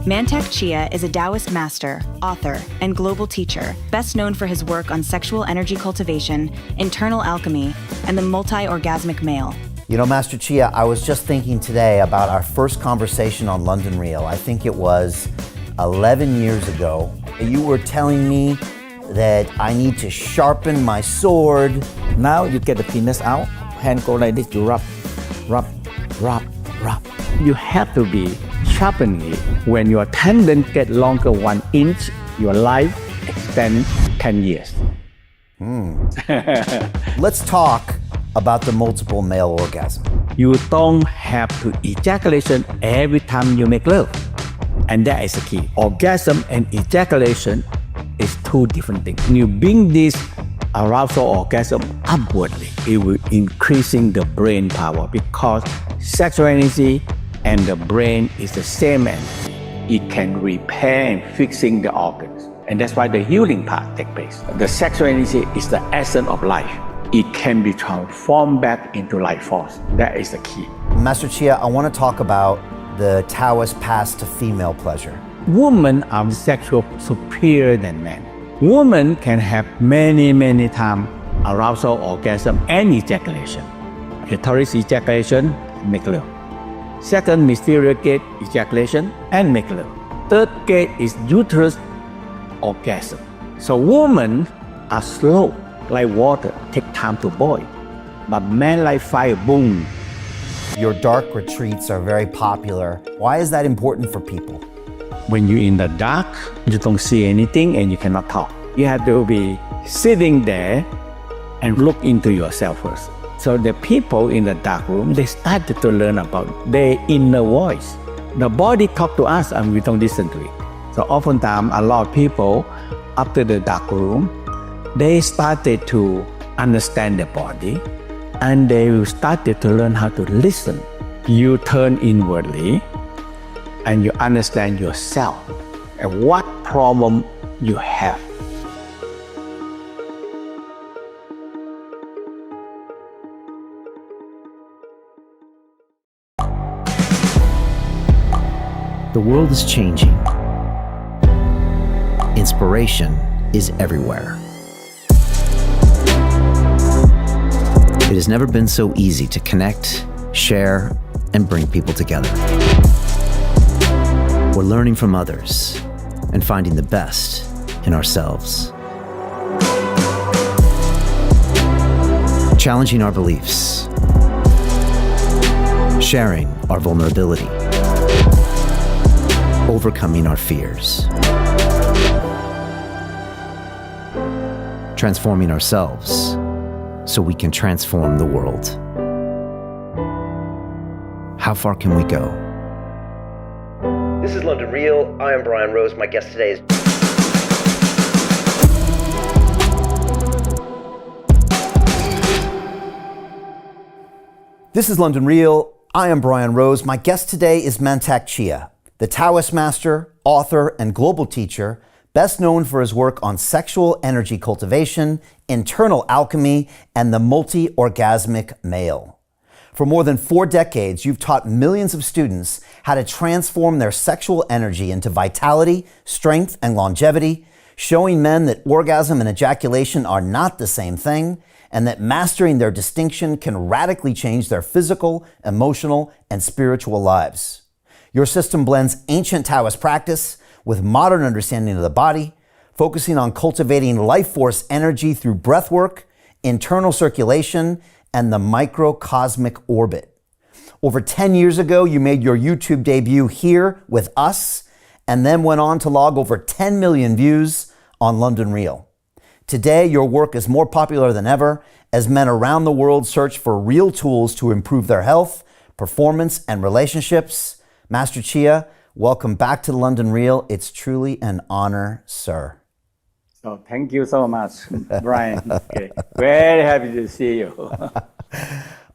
Mantak Chia is a Taoist master, author, and global teacher, best known for his work on sexual energy cultivation, internal alchemy, and the multiorgasmic male. You know, Master Chia, I was just thinking today about our first conversation on London Real. I think it was 11 years ago. You were telling me that I need to sharpen my sword. Now you get the penis out, hand go like this, you rub, rub, rub, rub. You have to be sharpening it. When your tendon get longer 1 inch, your life extend 10 years. Let's talk about the multiple male orgasm. You don't have to ejaculation every time you make love. And that is the key. Orgasm and ejaculation is two different things. When you bring this arousal orgasm upwardly, it will increasing the brain power because sexual energy and the brain is the same energy. It can repair and fixing the organs. And that's why the healing part takes place. The sexual energy is the essence of life. It can be transformed back into life force. That is the key. Master Chia, I want to talk about the Taoist path to female pleasure. Women are sexual superior than men. Women can have many times arousal, orgasm, and ejaculation. Clitoris ejaculation, make love. Second, mysterious gate ejaculation and make love. Third gate is uterus orgasm. So women are slow, like water, take time to boil. But men like fire, boom. Your dark retreats are very popular. Why is that important for people? When you're in the dark, you don't see anything and you cannot talk. You have to be sitting there and look into yourself first. So the people in the dark room, they started to learn about their inner voice. The body talk to us and we don't listen to it. So oftentimes, a lot of people, after the dark room, they started to understand the body and they started to learn how to listen. You turn inwardly and you understand yourself and what problem you have. The world is changing. Inspiration is everywhere. It has never been so easy to connect, share, and bring people together. We're learning from others and finding the best in ourselves. Challenging our beliefs. Sharing our vulnerability. Overcoming our fears. Transforming ourselves so we can transform the world. How far can we go? This is London Real. I am Brian Rose. My guest today is... This is London Real. I am Brian Rose. My guest today is Mantak Chia, the Taoist master, author, and global teacher, best known for his work on sexual energy cultivation, internal alchemy, and the multi-orgasmic male. For more than 4 decades, you've taught millions of students how to transform their sexual energy into vitality, strength, and longevity, showing men that orgasm and ejaculation are not the same thing, and that mastering their distinction can radically change their physical, emotional, and spiritual lives. Your system blends ancient Taoist practice with modern understanding of the body, focusing on cultivating life force energy through breath work, internal circulation, and the microcosmic orbit. Over 10 years ago, you made your YouTube debut here with us, and then went on to log over 10 million views on London Real. Today, your work is more popular than ever as men around the world search for real tools to improve their health, performance, and relationships. Master Chia, welcome back to London Real. It's truly an honor, sir. So thank you so much, Brian. Okay. Very happy to see you.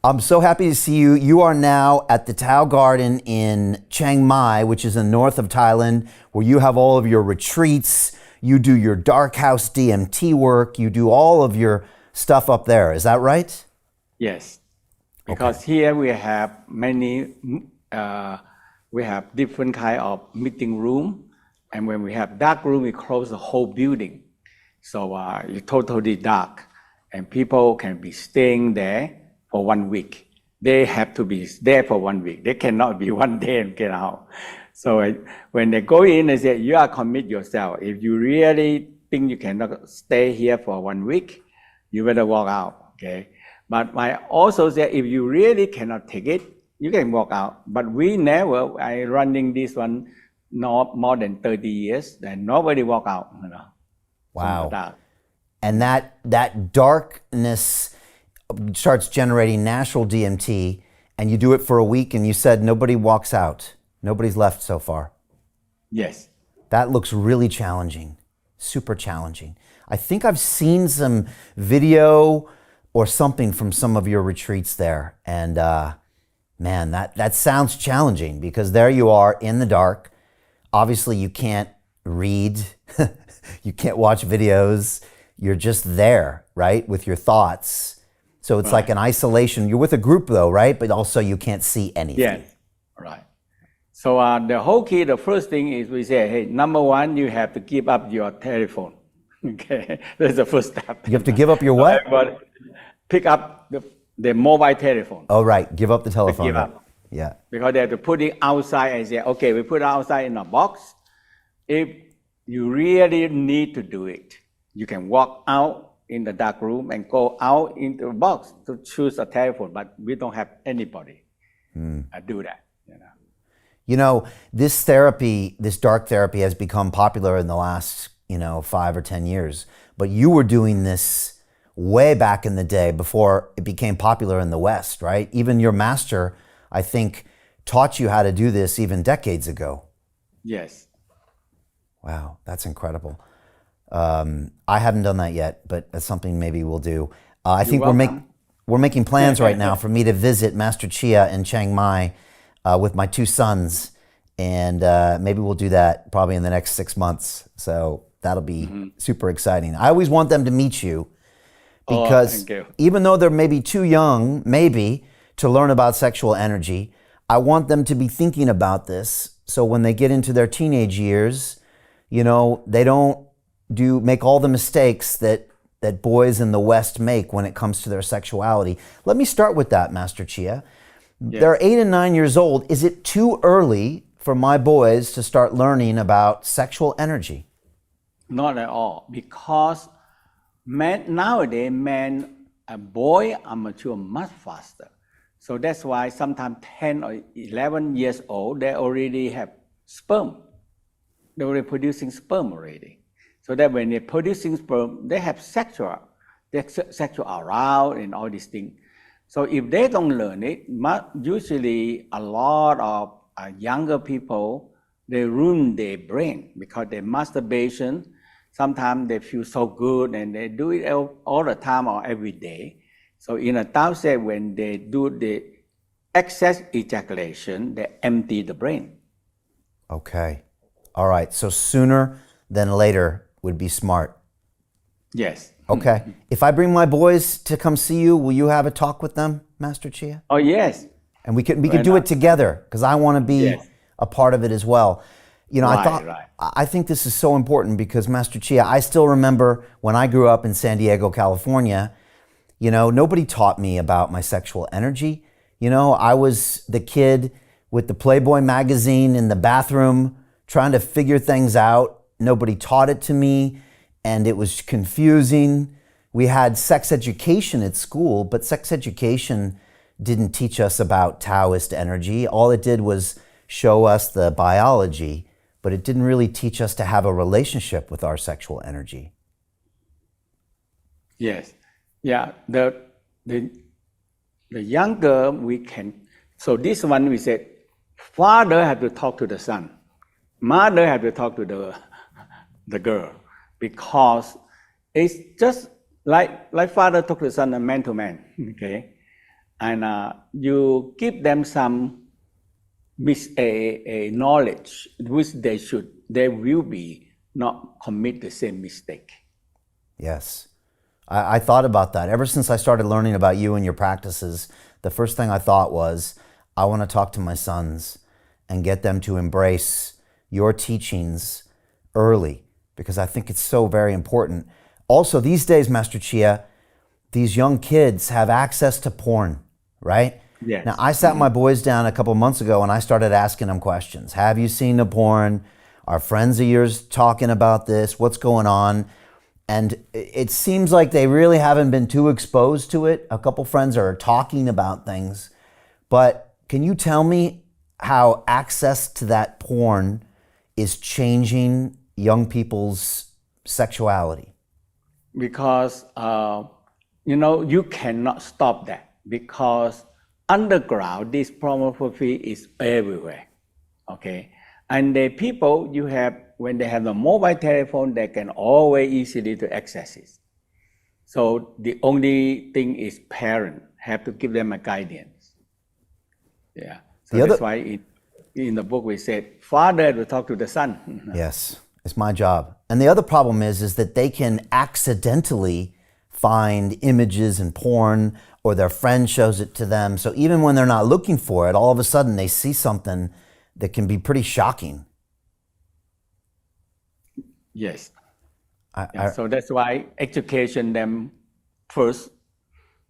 I'm so happy to see you. You are now at the Tao Garden in Chiang Mai, which is in the north of Thailand, where you have all of your retreats. You do your dark house DMT work. You do all of your stuff up there. Is that right? Yes. Because here we have many we have different kind of meeting room. And when we have dark room, we close the whole building. So it's totally dark. And people can be staying there for 1 week. They have to be there for 1 week. They cannot be one day and get out. So when they go in, they say, you are commit yourself. If you really think you cannot stay here for 1 week, you better walk out, okay? But I also say, if you really cannot take it, you can walk out. But I running this one not more than 30 years, and nobody walk out, you know. Wow. And that darkness starts generating natural DMT, and you do it for a week, and you said nobody walks out. Nobody's left so far. Yes. That looks really challenging, super challenging. I think I've seen some video or something from some of your retreats there. And man, that sounds challenging, because there you are in the dark. Obviously you can't read, you can't watch videos. You're just there, right? With your thoughts. So it's like an isolation. You're with a group though, right? But also you can't see anything. Yes, right. So the whole key, the first thing is we say, hey, number one, you have to give up your telephone. Okay, that's the first step. You have to give up your what? Everybody pick up the mobile telephone. Oh, right. Give up the telephone. Give up. Yeah. Because they have to put it outside and say, okay, we put it outside in a box. If you really need to do it, you can walk out in the dark room and go out into the box to choose a telephone, but we don't have anybody do that. You know, this therapy, this dark therapy has become popular in the last, 5 or 10 years. But you were doing this way back in the day before it became popular in the West, right? Even your master, I think, taught you how to do this even decades ago. Yes. Wow, that's incredible. I haven't done that yet, but that's something maybe we'll do. I think we're making plans right now for me to visit Master Chia in Chiang Mai with my 2 sons, and maybe we'll do that probably in the next 6 months. So that'll be super exciting. I always want them to meet you, because even though they're maybe too young, maybe, to learn about sexual energy, I want them to be thinking about this. So when they get into their teenage years, they don't make all the mistakes that boys in the West make when it comes to their sexuality. Let me start with that, Master Chia. Yes. They're 8 and 9 years old. Is it too early for my boys to start learning about sexual energy? Not at all, because nowadays, a boy are mature much faster. So that's why sometimes 10 or 11 years old, they already have sperm. They're already producing sperm already. So that when they're producing sperm, they have sexual arousal and all these things. So if they don't learn it, usually a lot of younger people, they ruin their brain because their masturbation, sometimes they feel so good and they do it all the time or every day. So in a Taoist, when they do the excess ejaculation, they empty the brain. Okay. All right. So sooner than later would be smart. Yes. Okay. If I bring my boys to come see you, will you have a talk with them, Master Chia? Oh, yes. And we can do it together, because I want to be a part of it as well. I think this is so important, because Master Chia, I still remember when I grew up in San Diego, California, nobody taught me about my sexual energy. I was the kid with the Playboy magazine in the bathroom trying to figure things out. Nobody taught it to me, and it was confusing. We had sex education at school, but sex education didn't teach us about Taoist energy. All it did was show us the biology, but it didn't really teach us to have a relationship with our sexual energy. Yes. Yeah. The younger we can, so this one we said, father have to talk to the son, mother have to talk to the girl, because it's just like father talk to son, man to man, okay? And you give them some a knowledge which they will be not commit the same mistake. Yes. I thought about that. Ever since I started learning about you and your practices, the first thing I thought was, I want to talk to my sons and get them to embrace your teachings early, because I think it's so very important. Also, these days, Master Chia, these young kids have access to porn, right? Yes. Now, I sat my boys down a couple months ago and I started asking them questions. Have you seen the porn? Are friends of yours talking about this? What's going on? And it seems like they really haven't been too exposed to it. A couple friends are talking about things. But can you tell me how access to that porn is changing young people's sexuality? Because, you cannot stop that, because underground, this pornography is everywhere, okay? And the people when they have the mobile telephone, they can always easily to access it. So the only thing is parents have to give them a guidance. Yeah, so that's why in the book we said, father will talk to the son. Yes, it's my job. And the other problem is that they can accidentally find images in porn, or their friend shows it to them. So even when they're not looking for it, all of a sudden they see something that can be pretty shocking. Yes. So that's why education them first,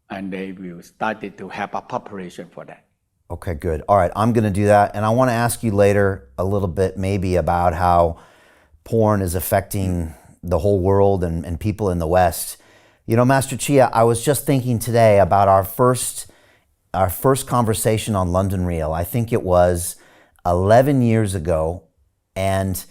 and they will start to have a preparation for that. Okay, good. All right, I'm going to do that. And I want to ask you later a little bit maybe about how porn is affecting the whole world and people in the West. You know, Master Chia, I was just thinking today about our first conversation on London Real. I think it was 11 years ago. And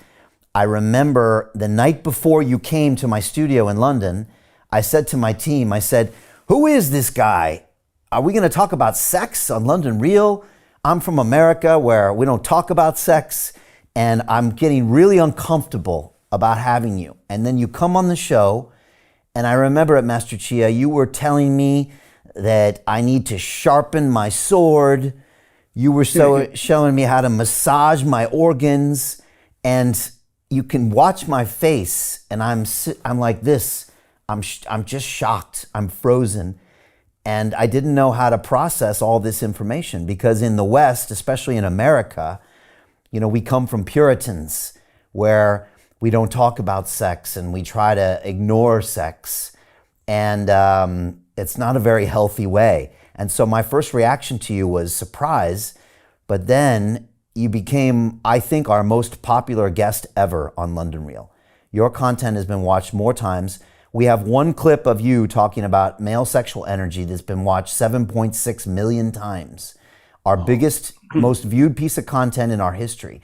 I remember the night before you came to my studio in London, I said to my team, I said, who is this guy? Are we going to talk about sex on London Real? I'm from America where we don't talk about sex, and I'm getting really uncomfortable about having you. And then you come on the show, and I remember at Master Chia, you were telling me that I need to sharpen my sword. You were showing me how to massage my organs, and you can watch my face, and I'm like this. I'm just shocked. I'm frozen. And I didn't know how to process all this information, because in the West, especially in America, we come from Puritans where we don't talk about sex and we try to ignore sex. And it's not a very healthy way. And so my first reaction to you was surprise, but then you became, I think, our most popular guest ever on London Real. Your content has been watched more times. We have one clip of you talking about male sexual energy that's been watched 7.6 million times. Our biggest, most viewed piece of content in our history.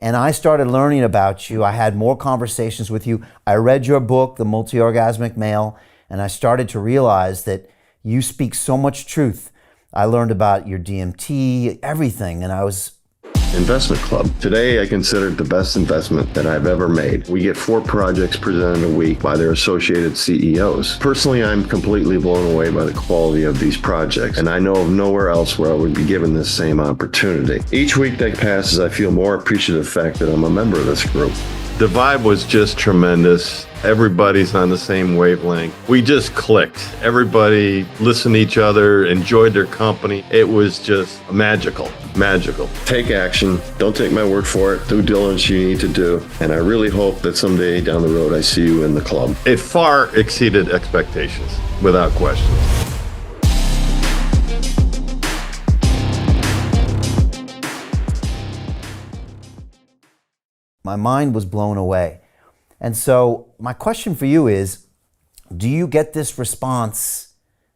And I started learning about you. I had more conversations with you. I read your book, The Multiorgasmic Male, and I started to realize that you speak so much truth. I learned about your DMT, everything, and I was... Investment Club. Today, I consider it the best investment that I've ever made. We get 4 projects presented a week by their associated CEOs. Personally, I'm completely blown away by the quality of these projects, and I know of nowhere else where I would be given this same opportunity. Each week that passes, I feel more appreciative of the fact that I'm a member of this group. The vibe was just tremendous. Everybody's on the same wavelength. We just clicked. Everybody listened to each other, enjoyed their company. It was just magical, magical. Take action. Don't take my word for it. Due diligence you need to do. And I really hope that someday down the road I see you in the club. It far exceeded expectations, without question. My mind was blown away. And so my question for you is, do you get this response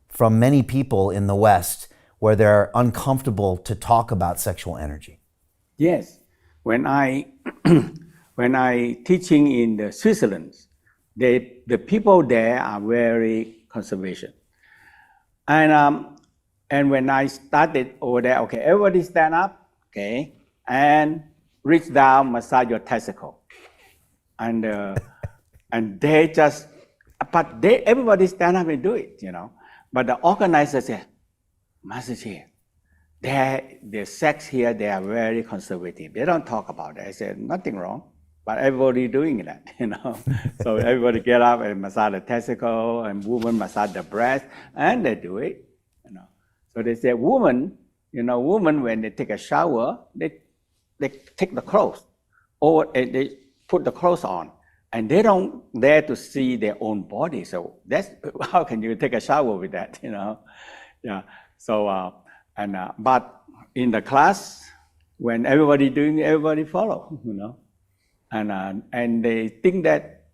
from many people in the West where they're uncomfortable to talk about sexual energy? Yes. When I teaching in the Switzerland, the people there are very conservation. And when I started over there, okay, everybody stand up, okay, and reach down, massage your testicle. And they just, but everybody stand up and do it, But the organizer said, Master Chia, the sex here, they are very conservative. They don't talk about it. I said, nothing wrong, but everybody doing that, So everybody get up and massage the testicle, and women massage the breast, and they do it, So they say women when they take a shower, they they take the clothes, or they put the clothes on, and they don't dare to see their own body. So that's how can you take a shower with that, you know? Yeah. So but in the class, when everybody doing, everybody follow, you know, and they think that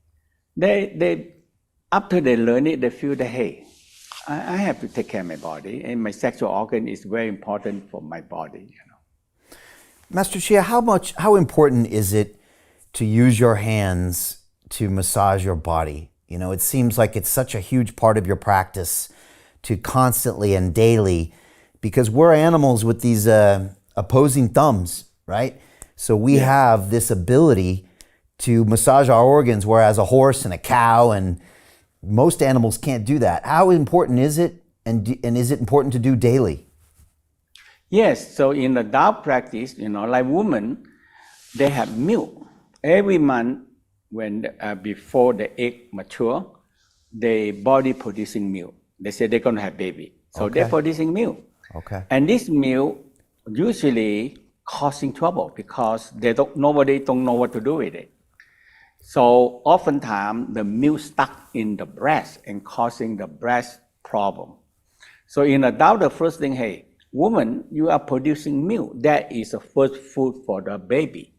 they after they learn it, they feel that hey, I have to take care of my body, and my sexual organ is very important for my body, you know. Master Chia, how important is it to use your hands to massage your body? You know, it seems like it's such a huge part of your practice to constantly and daily, because we're animals with these opposing thumbs, right? So we have this ability to massage our organs, whereas a horse and a cow and most animals can't do that. How important is it, and is it important to do daily? Yes, so in the Tao practice, you know, like women, they have milk. Every month, when before the egg mature, the body producing milk. They say they're going to have baby. So they're producing milk. Okay. And this milk usually causing trouble because nobody don't know what to do with it. So oftentimes the milk stuck in the breast and causing the breast problem. So in the Tao, the first thing, hey, woman, you are producing milk. That is the first food for the baby.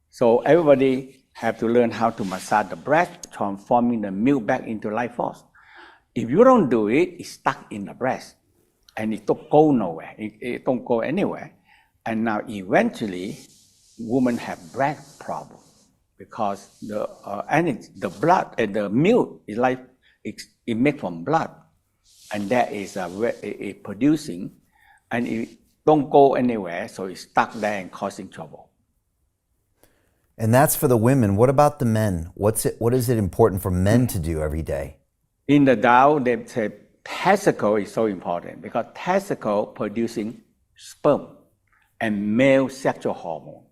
So everybody have to learn how to massage the breast, transforming the milk back into life force. If you don't do it, it's stuck in the breast, and it don't go nowhere. It don't go anywhere. And now eventually, women have breast problem because the energy, the blood and the milk is like it made from blood, and that is it producing, and it don't go anywhere, so it's stuck there and causing trouble. And that's for the women. What about the men? What is it important for men to do every day? In the Tao, they say testicle is so important because testicle producing sperm and male sexual hormone.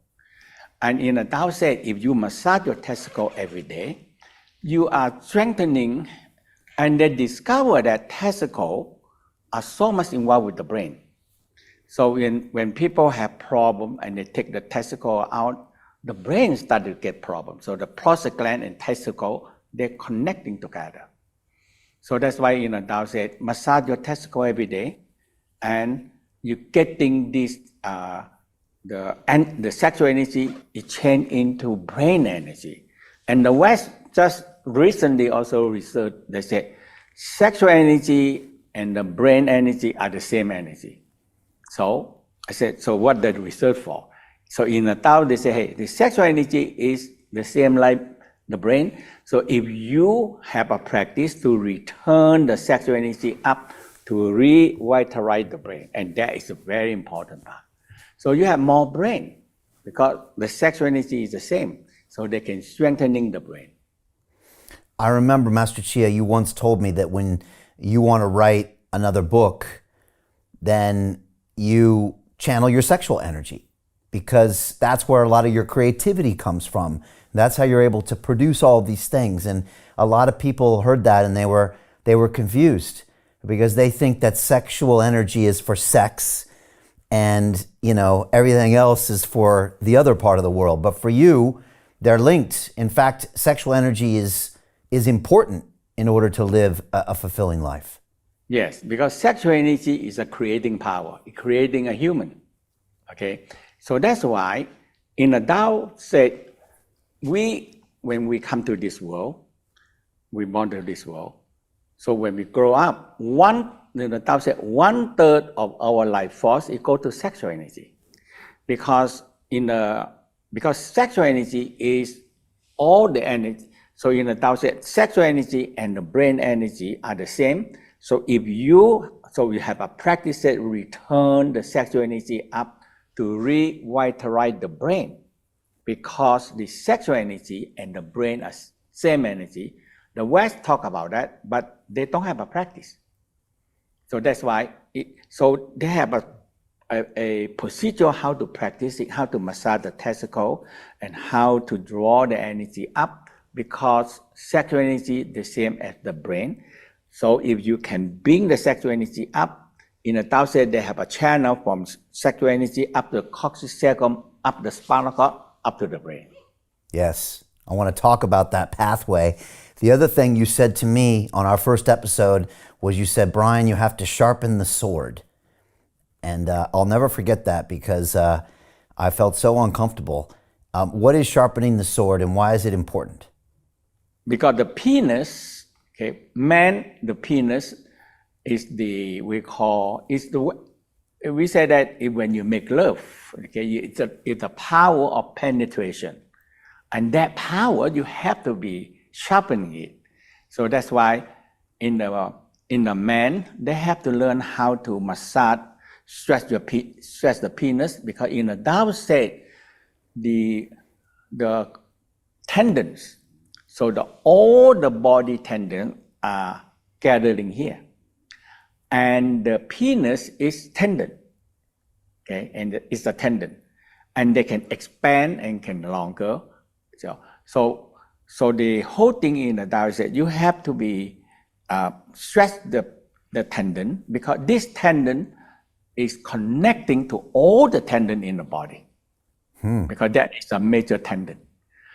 And in the Tao said, if you massage your testicle every day, you are strengthening, and they discover that testicle are so much involved with the brain. So when people have problem and they take the testicle out, the brain started to get problems. So the prostate gland and testicle, they're connecting together. So that's why in the Tao said, massage your testicle every day, and you're getting this, the sexual energy is changed into brain energy. And the West just recently also researched, they said, sexual energy and the brain energy are the same energy. So I said, so what did research for? So in the Tao, they say, hey, the sexual energy is the same like the brain. So if you have a practice to return the sexual energy up to revitalize the brain, and that is a very important part. So you have more brain because the sexual energy is the same. So they can strengthening the brain. I remember, Master Chia, you once told me that when you want to write another book, then you channel your sexual energy, because that's where a lot of your creativity comes from. That's how you're able to produce all these things. And a lot of people heard that and they were confused, because they think that sexual energy is for sex and, you know, everything else is for the other part of the world. But for you, they're linked. In fact, sexual energy is important in order to live a fulfilling life. Yes, because sexual energy is a creating power, creating a human. Okay, so that's why in the Tao said, when we come to this world, we born to this world. So when we grow up, the Tao said 1/3 of our life force is go to sexual energy, because sexual energy is all the energy. So in the Tao said, sexual energy and the brain energy are the same. So we have a practice that return the sexual energy up to revitalize the brain, because the sexual energy and the brain are same energy. The West talk about that, but they don't have a practice. So that's why, so they have a procedure how to practice it, how to massage the testicle, and how to draw the energy up, because sexual energy the same as the brain. So if you can bring the sexual energy up, in the Tao said they have a channel from sexual energy up to coccyx cecum up the spinal cord, up to the brain. Yes, I want to talk about that pathway. The other thing you said to me on our first episode was you said, Brian, you have to sharpen the sword. And I'll never forget that because I felt so uncomfortable. What is sharpening the sword and why is it important? Because the penis, okay, the penis is we say that when you make love, okay, it's a power of penetration. And that power, you have to be sharpening it. So that's why in the man, they have to learn how to massage, stretch the penis, because in the Tao state, the tendons, so all the body tendons are gathering here. And the penis is tendon, okay, and it's a tendon. And they can expand and can longer. So the whole thing in the Tao is that you have to be stretch the tendon, because this tendon is connecting to all the tendon in the body, because that is a major tendon.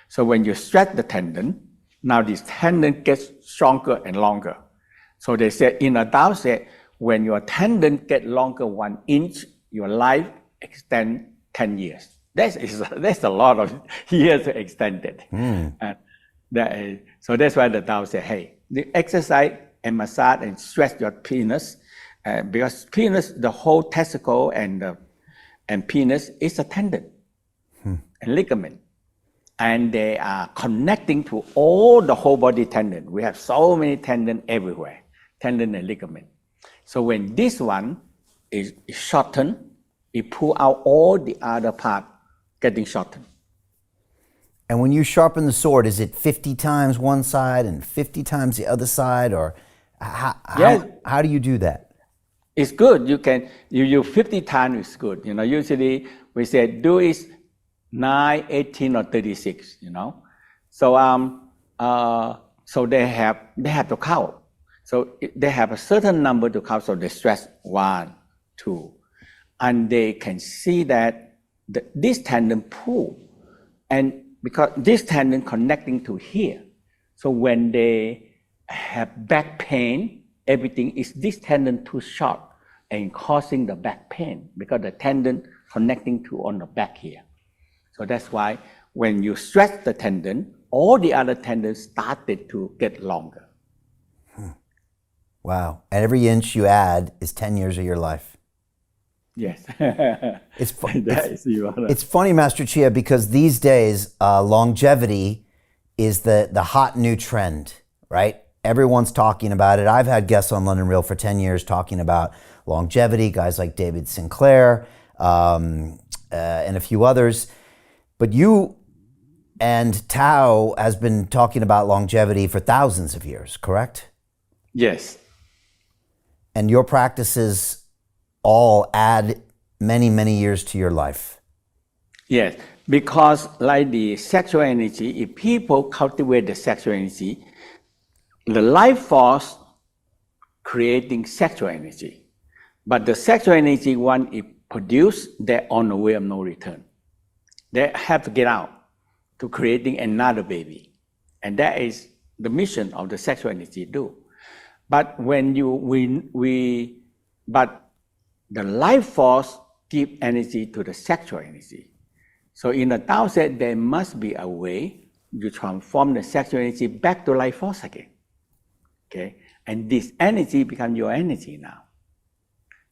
So when you stretch the tendon, now this tendon gets stronger and longer. So they say in the Tao say, when your tendon get longer 1 inch, your life extend 10 years. That's a lot of years extended. So that's why the Tao say, hey, the exercise and massage and stretch your penis, because penis, the whole testicle and penis is a tendon and ligament. And they are connecting to all the whole body tendon. We have so many tendon everywhere, tendon and ligament. So when this one is shortened, it pull out all the other part getting shortened. And when you sharpen the sword, is it 50 times one side and 50 times the other side, or how do you do that? It's good. You 50 times is good. Usually we say do it 9, 18, or 36. So so they have to count. So they have a certain number to count. So they stress 1, 2, and they can see that this tendon pull, and because this tendon connecting to here, so when they have back pain, everything is this tendon too short and causing the back pain, because the tendon connecting to on the back here. So that's why when you stretch the tendon, all the other tendons started to get longer. Wow. And every inch you add is 10 years of your life. Yes. It's funny, Master Chia, because these days longevity is the hot new trend, right? Everyone's talking about it. I've had guests on London Real for 10 years talking about longevity, guys like David Sinclair and a few others. But you and Tao has been talking about longevity for thousands of years, correct? Yes. And your practices all add many, many years to your life. Yes, because like the sexual energy, if people cultivate the sexual energy, the life force creating sexual energy. But the sexual energy, when it produced, they're on the way of no return. They have to get out to creating another baby. And that is the mission of the sexual energy do. But when but the life force give energy to the sexual energy. So in the Tao said there must be a way you transform the sexual energy back to life force again. Okay? And this energy becomes your energy now.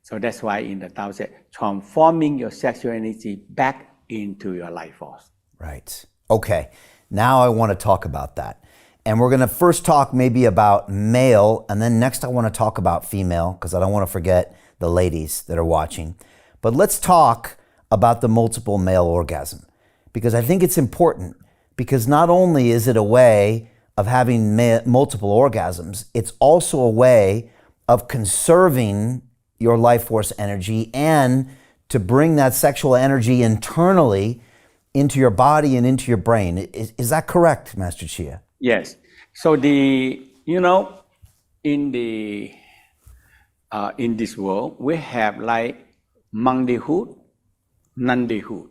So that's why in the Tao said transforming your sexual energy back into your life force. Right. Okay. Now I want to talk about that. And we're going to first talk maybe about male, and then next I want to talk about female, because I don't want to forget the ladies that are watching. But let's talk about the multiple male orgasm, because I think it's important, because not only is it a way of having multiple orgasms, it's also a way of conserving your life force energy and to bring that sexual energy internally into your body and into your brain. Is that correct, Master Chia? Yes. So in this world, we have like monkeyhood, nundyhood.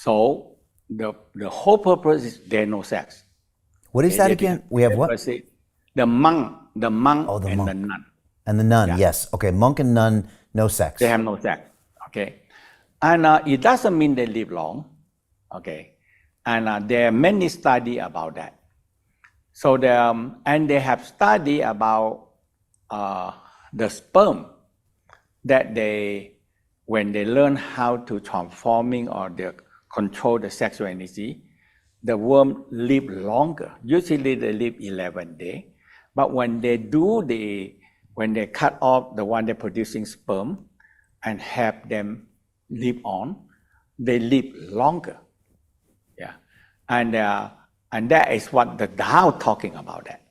So the whole purpose is there's no sex. What is that again? We have what? The monk the and monk. the nun. And the nun, Yeah. yes. Okay, monk and nun, no sex. They have no sex. Okay, and it doesn't mean they live long. Okay, and there are many studies about that. So and they have studied about the sperm that when they learn how to transforming or they control the sexual energy, the worm live longer. Usually they live 11 days, but when they cut off the one that producing sperm and have them live on, they live longer. Yeah, and that is what the Tao talking about that,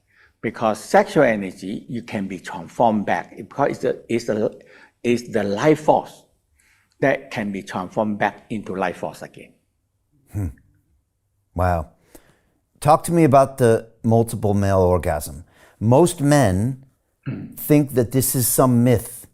because sexual energy you can be transformed back because it's the life force that can be transformed back into life force again. Wow. Talk to me about the multiple male orgasm. Most men think that this is some myth.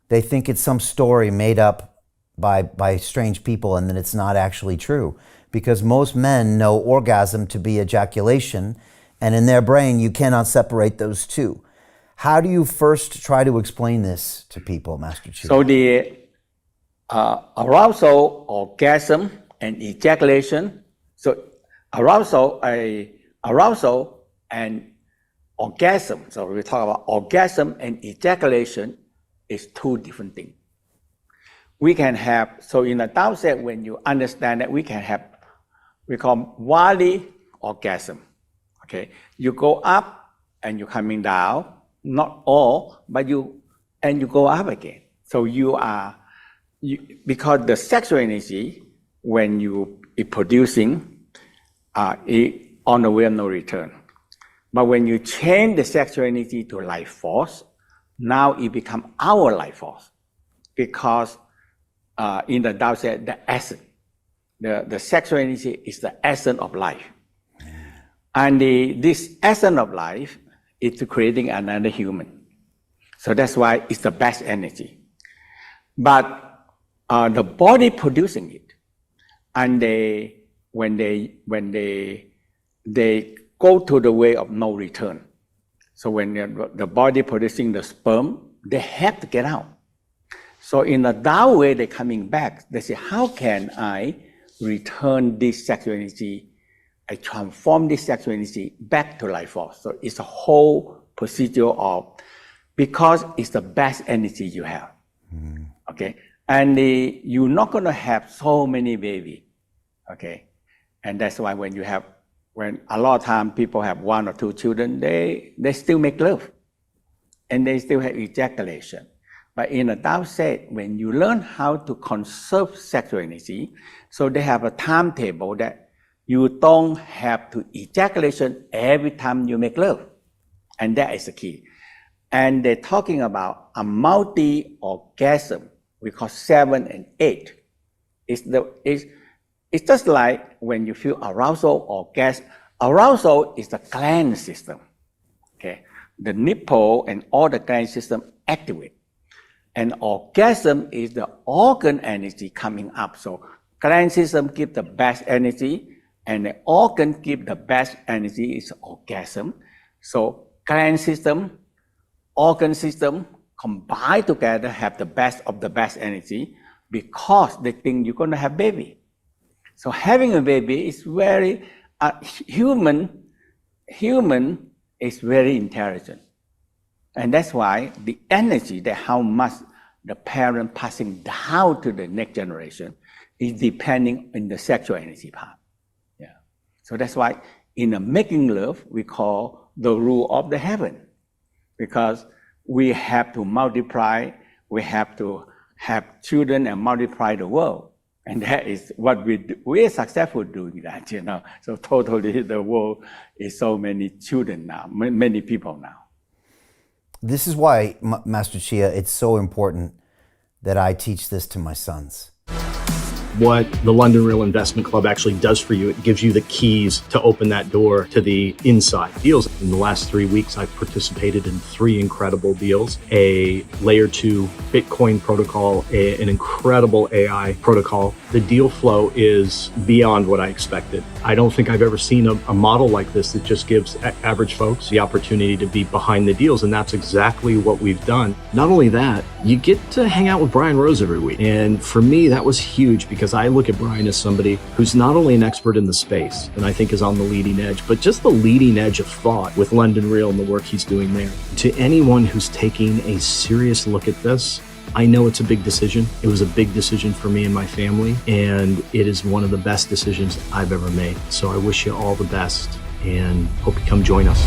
They think it's some story made up by strange people and that it's not actually true. Because most men know orgasm to be ejaculation, and in their brain you cannot separate those two. How do you first try to explain this to people, Master Chia? So the arousal, orgasm, and ejaculation. So arousal and orgasm. So we talk about orgasm and ejaculation is two different things. We can have, so in the Tao said, when you understand that we can have, we call Wali orgasm. Okay, you go up and you're coming down, not all, but you go up again. So because the sexual energy, when you is producing, it on the way of no return. But when you change the sexual energy to life force, now it becomes our life force, because in the Tao said the essence, the sexual energy is the essence of life, and this essence of life is creating another human. So that's why it's the best energy. But the body producing it, and when they go to the way of no return. So when the body producing the sperm, they have to get out. So in the Tao way, they're coming back. They say, how can I return this sexual energy? I transform this sexual energy back to life force. So it's a whole procedure of, because it's the best energy you have. Okay, and you're not going to have so many babies. Okay, and that's why when a lot of time people have 1 or 2 children, they still make love, and they still have ejaculation. But in the Tao said, when you learn how to conserve sexual energy, so they have a timetable that you don't have to ejaculation every time you make love, and that is the key. And they're talking about a multi-orgasm. We call 7 and 8. It's just like when you feel arousal or orgasm. Arousal is the gland system. Okay, the nipple and all the gland system activate. And orgasm is the organ energy coming up. So gland system give the best energy, and the organ give the best energy is orgasm. So gland system, organ system combine together have the best of the best energy, because they think you're going to have baby. So having a baby is very human is very intelligent, and that's why the energy that how much the parent passing down to the next generation is depending on the sexual energy part. Yeah. So that's why in the making love we call the rule of the heaven, because we have to multiply, we have to have children and multiply the world. And that is what we do. We are successful doing that, So totally the world is so many children now, many people now. This is why, Master Chia, it's so important that I teach this to my sons. what the London Real Investment Club actually does for you. It gives you the keys to open that door to the inside deals. In the last 3 weeks, I've participated in 3 incredible deals, a layer 2 Bitcoin protocol, an incredible AI protocol. The deal flow is beyond what I expected. I don't think I've ever seen a model like this that just gives average folks the opportunity to be behind the deals. And that's exactly what we've done. Not only that, you get to hang out with Brian Rose every week. And for me, that was huge because I look at Brian as somebody who's not only an expert in the space and I think is on the leading edge, but just the leading edge of thought with London Real and the work he's doing there. To anyone who's taking a serious look at this, I know it's a big decision. It was a big decision for me and my family, and it is one of the best decisions I've ever made. So I wish you all the best and hope you come join us.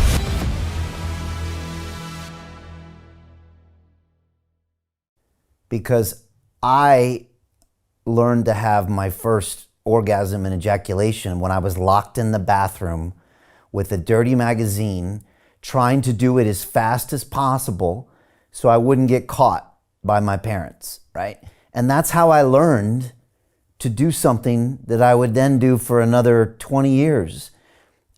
Because I learned to have my first orgasm and ejaculation when I was locked in the bathroom with a dirty magazine, trying to do it as fast as possible so I wouldn't get caught by my parents, right? And that's how I learned to do something that I would then do for another 20 years.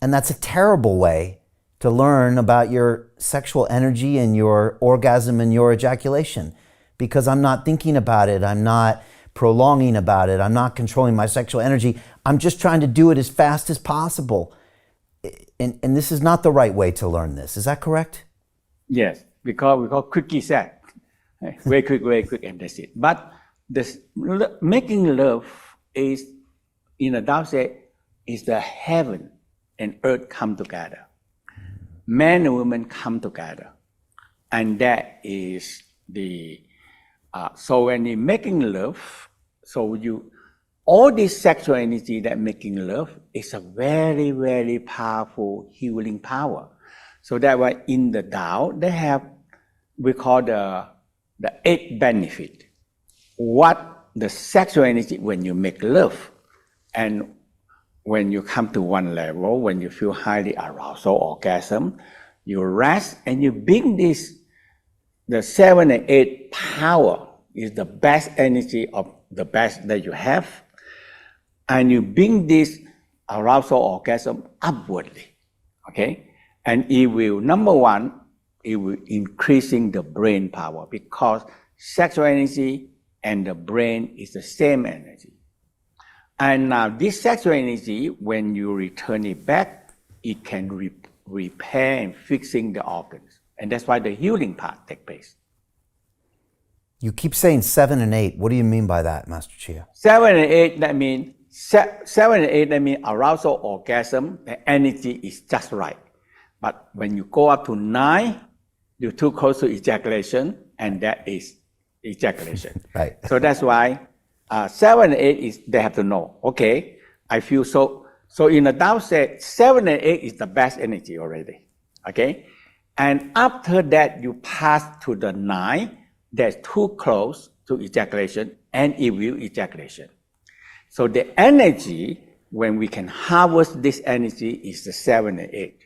And that's a terrible way to learn about your sexual energy and your orgasm and your ejaculation, because I'm not thinking about it, I'm not prolonging about it, I'm not controlling my sexual energy, I'm just trying to do it as fast as possible. And this is not the right way to learn this, is that correct? Yes, because we call quickie set. Very quick, and that's it. But this making love is, in the Tao say, is the heaven and earth come together. Man and woman come together. And that is the, so when you're making love, so all this sexual energy that making love is a very, very powerful healing power. So that why in the Tao, they have, we call the 8 benefit. What the sexual energy when you make love, and when you come to one level, when you feel highly arousal, orgasm, you rest and you bring this, the 7 and 8 power is the best energy of the best that you have, and you bring this arousal orgasm upwardly, okay? And it will, number one, it will increasing the brain power, because sexual energy and the brain is the same energy. And now this sexual energy, when you return it back, it can repair and fixing the organs. And that's why the healing part takes place. You keep saying 7 and 8. What do you mean by that, Master Chia? 7 and 8, that means 7 and 8, that means arousal, orgasm, the energy is just right. But when you go up to 9, you're too close to ejaculation, and that is ejaculation. Right. So that's why 7 and 8 is, they have to know, okay, I feel so. So in the Tao said, 7 and 8 is the best energy already, okay? And after that, you pass to the 9, that's too close to ejaculation, and it will ejaculation. So the energy, when we can harvest this energy, is the 7 and 8.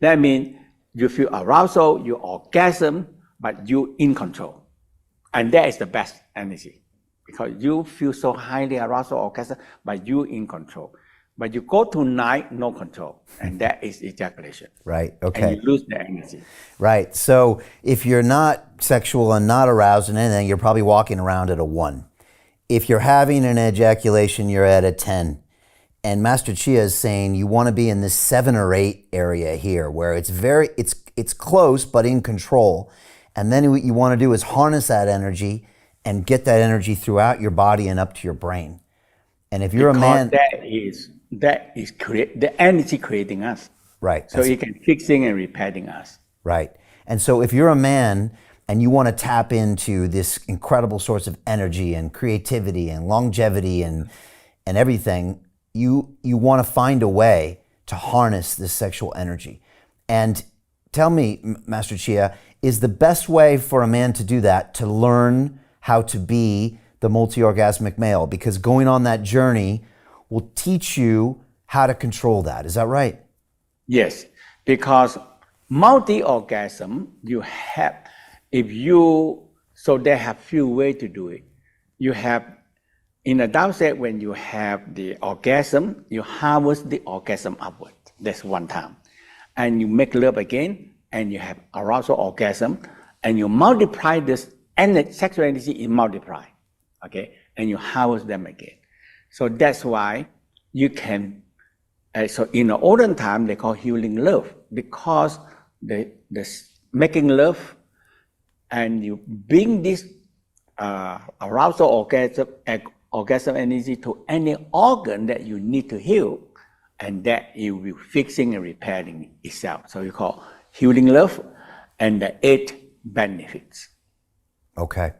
That means you feel arousal, you orgasm, but you in control. And that is the best energy, because you feel so highly arousal, orgasm, but you in control. But you go to 9, no control, and that is ejaculation. Right, okay. And you lose the energy. Right, so if you're not sexual and not aroused and anything, you're probably walking around at a 1. If you're having an ejaculation, you're at a 10. And Master Chia is saying you want to be in this 7 or 8 area here, where it's close but in control. And then what you want to do is harness that energy and get that energy throughout your body and up to your brain. And if you're a man, that is the energy creating us. Right. So it can fixing and repairing us. Right. And so if you're a man and you want to tap into this incredible source of energy and creativity and longevity and everything, you want to find a way to harness this sexual energy. And tell me, Master Chia, is the best way for a man to do that to learn how to be the multi-orgasmic male? Because going on that journey will teach you how to control that. Is that right? Yes, because multi-orgasm, you have, so they have few ways to do it. You have in the Tao said, when you have the orgasm, you harvest the orgasm upward. That's one time. And you make love again, and you have arousal orgasm, and you multiply this, and the sexual energy is multiplied, okay? And you harvest them again. So that's why you can, so in the olden time, they call healing love, because the making love, and you bring this arousal orgasm energy to any organ that you need to heal, and that it will fixing and repairing itself. So you call healing love and the 8 benefits. Okay.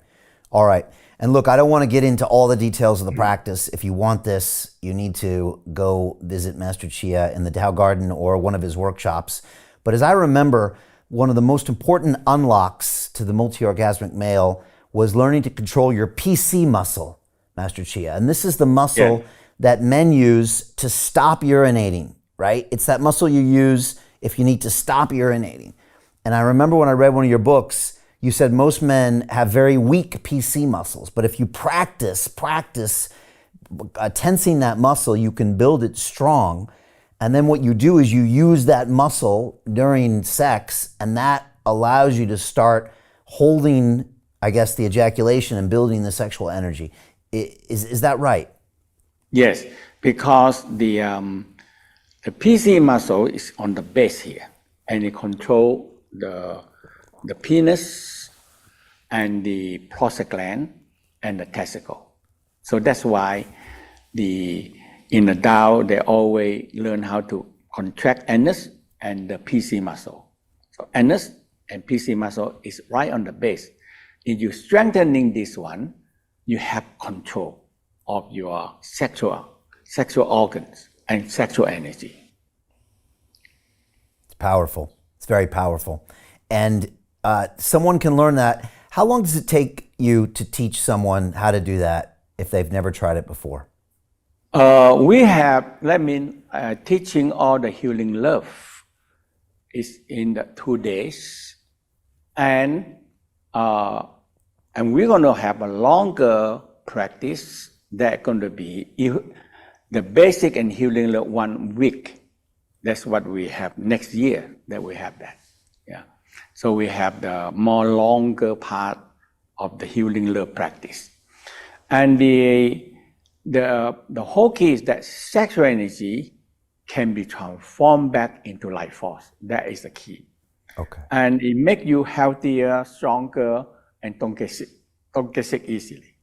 All right. And look, I don't want to get into all the details of the practice. If you want this, you need to go visit Master Chia in the Tao Garden or one of his workshops. But as I remember, one of the most important unlocks to the multiorgasmic male was learning to control your PC muscle, Master Chia. And this is the muscle that men use to stop urinating, right? It's that muscle you use if you need to stop urinating. And I remember when I read one of your books, you said most men have very weak PC muscles, but if you practice tensing that muscle, you can build it strong. And then what you do is you use that muscle during sex, and that allows you to start holding, I guess, the ejaculation and building the sexual energy. Is that right? Yes, because the PC muscle is on the base here, and it controls the penis and the prostate gland and the testicle. So that's why in the Tao, they always learn how to contract anus and the PC muscle. So anus and PC muscle is right on the base. If you're strengthening this one, you have control of your sexual organs and sexual energy. It's powerful. It's very powerful. And someone can learn that. How long does it take you to teach someone how to do that if they've never tried it before? We have, teaching all the healing love is in the 2 days. And we're going to have a longer practice that's going to be the basic and healing love 1 week. That's what we have next year that we have that. Yeah. So we have the more longer part of the healing love practice. And the whole key is that sexual energy can be transformed back into life force. That is the key. Okay. And it makes you healthier, stronger, and don't get sick easily.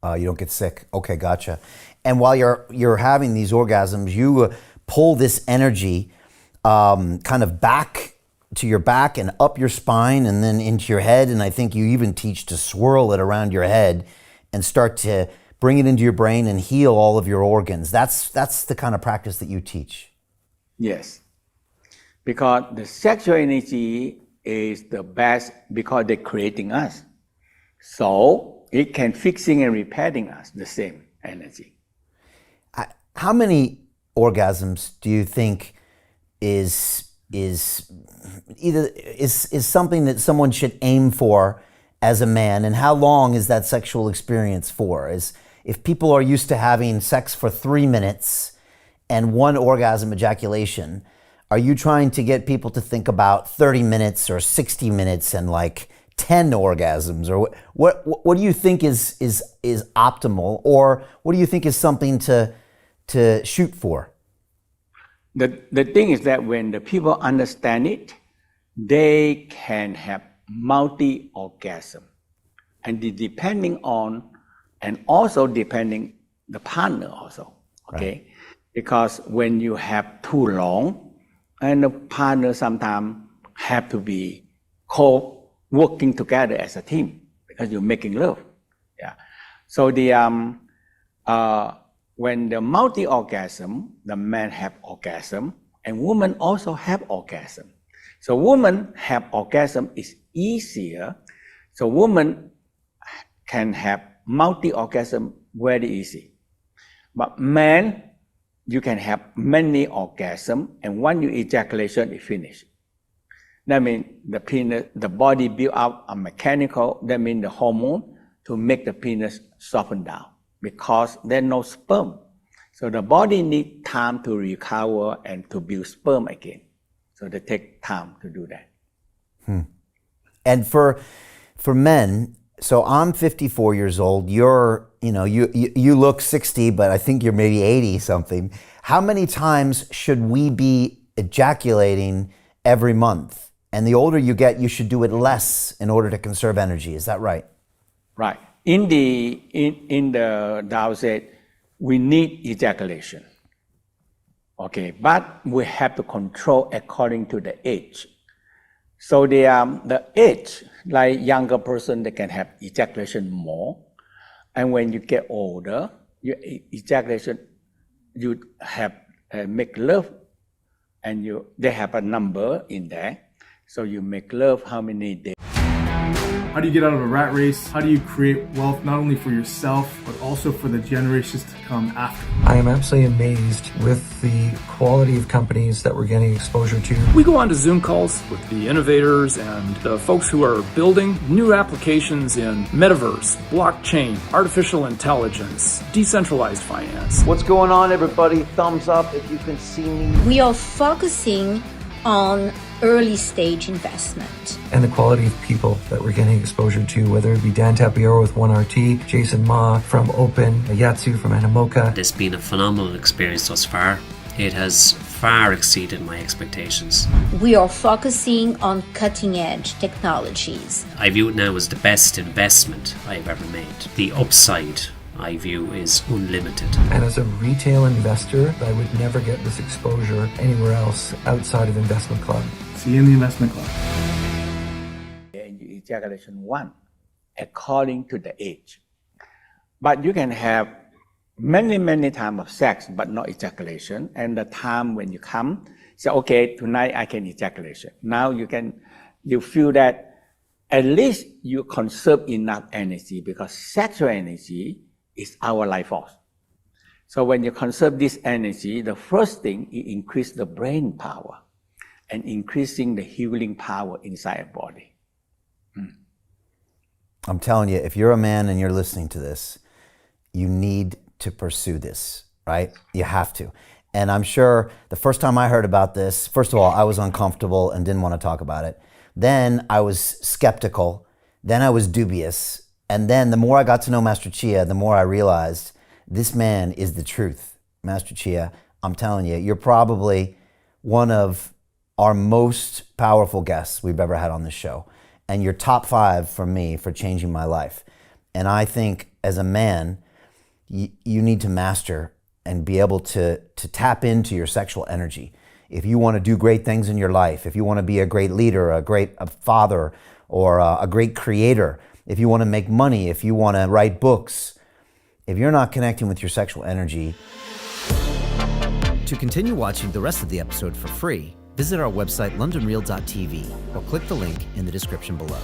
You don't get sick. Okay, gotcha. And while you're having these orgasms, you pull this energy kind of back to your back and up your spine and then into your head. And I think you even teach to swirl it around your head and start to bring it into your brain and heal all of your organs. That's the kind of practice that you teach. Yes. Because the sexual energy is the best because they're creating us. So it can fixing and repairing us, the same energy. How many orgasms do you think is something that someone should aim for as a man, and how long is that sexual experience for? If people are used to having sex for 3 minutes and 1 orgasm ejaculation, are you trying to get people to think about 30 minutes or 60 minutes and like 10 orgasms? Or what do you think is optimal, or what do you think is something to shoot for? The thing is that when the people understand it, they can have multi-orgasm. And depending on, and also depending the partner also, okay? Right. Because when you have too long, and the partner sometimes have to be working together as a team because you're making love. Yeah. So when the multi-orgasm, the man have orgasm, and women also have orgasm. So women have orgasm is easier. So women can have multi-orgasm very easy. But men, you can have many orgasm, and when you ejaculation, it finished. That means the penis, the body build up a mechanical, that means the hormone to make the penis soften down because there's no sperm. So the body needs time to recover and to build sperm again. So they take time to do that. And for men, so I'm 54 years old. You're, you look 60, but I think you're maybe 80 something. How many times should we be ejaculating every month? And the older you get, you should do it less in order to conserve energy. Is that right? Right. In the Tao said, we need ejaculation. Okay, but we have to control according to the age. So the age, like younger person, they can have ejaculation more. And when you get older, your ejaculation, you have make love, and they have a number in there. So you make love how many days. How do you get out of a rat race? How do you create wealth not only for yourself, but also for the generations to come after? I am absolutely amazed with the quality of companies that we're getting exposure to. We go on to Zoom calls with the innovators and the folks who are building new applications in metaverse, blockchain, artificial intelligence, decentralized finance. What's going on, everybody? Thumbs up if you can see me. We are focusing on early stage investment. And the quality of people that we're getting exposure to, whether it be Dan Tapiero with 1RT, Jason Ma from Open, Yatsu from Animoca. It's been a phenomenal experience thus far. It has far exceeded my expectations. We are focusing on cutting edge technologies. I view it now as the best investment I've ever made. The upside, I view, is unlimited. And as a retail investor, I would never get this exposure anywhere else outside of Investment Club. See you in the investment club. And ejaculation 1, according to the age. But you can have many times of sex, but not ejaculation. And the time when you come, say, okay, tonight I can ejaculation. Now you feel that at least you conserve enough energy, because sexual energy is our life force. So when you conserve this energy, the first thing, it increase the brain power and increasing the healing power inside your body. I'm telling you, if you're a man and you're listening to this, you need to pursue this, right? You have to. And I'm sure the first time I heard about this, first of all, I was uncomfortable and didn't want to talk about it. Then I was skeptical. Then I was dubious. And then the more I got to know Master Chia, the more I realized this man is the truth. Master Chia, I'm telling you, you're probably one of our most powerful guests we've ever had on this show. And you're top 5 for me for changing my life. And I think as a man, you need to master and be able to tap into your sexual energy. If you want to do great things in your life, if you want to be a great leader, a father, or a great creator, if you want to make money, if you want to write books, if you're not connecting with your sexual energy. To continue watching the rest of the episode for free, visit our website londonreal.tv or click the link in the description below.